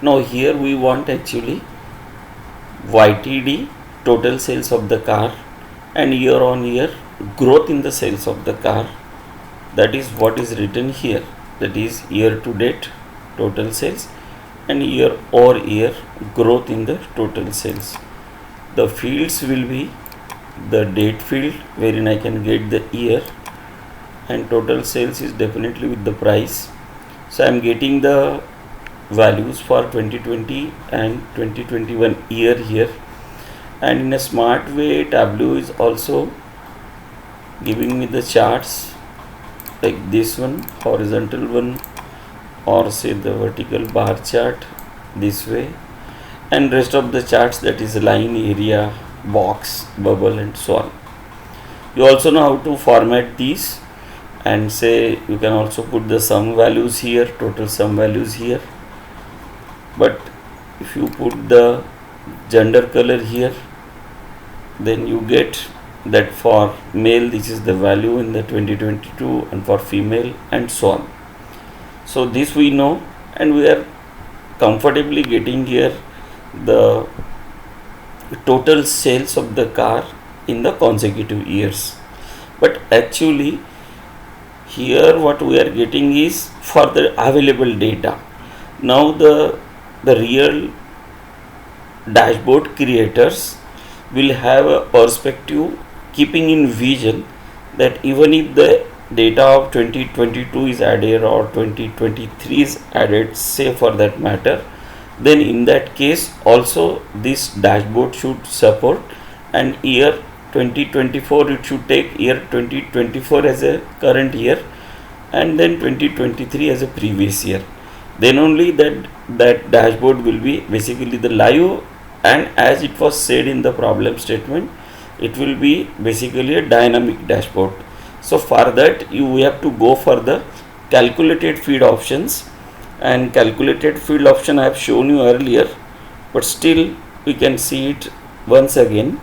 Now here we want actually YTD, total sales of the car, and year on year growth in the sales of the car. That is what is written here. That is year to date total sales and year or year growth in the total sales. The fields will be the date field, wherein I can get the year, and total sales is definitely with the price. So I am getting the values for 2020 and 2021 year here, and in a smart way Tableau is also giving me the charts like this one, horizontal one, or say the vertical bar chart this way, and rest of the charts, that is line, area, box, bubble, and so on. You also know how to format these, and say you can also put the sum values here, total sum values here. But if you put the gender color here, then you get that for male this is the value in the 2022, and for female, and so on. So this we know, and we are comfortably getting here the total sales of the car in the consecutive years. But actually here what we are getting is for the available data. Now the real dashboard creators will have a perspective keeping in vision that even if the data of 2022 is added or 2023 is added, say for that matter, then in that case also this dashboard should support, and year 2024 it should take year 2024 as a current year, and then 2023 as a previous year. Then only that dashboard will be basically the live, and as it was said in the problem statement, it will be basically a dynamic dashboard. So for that we have to go for the calculated feed options, and calculated field option I have shown you earlier, but still we can see it once again.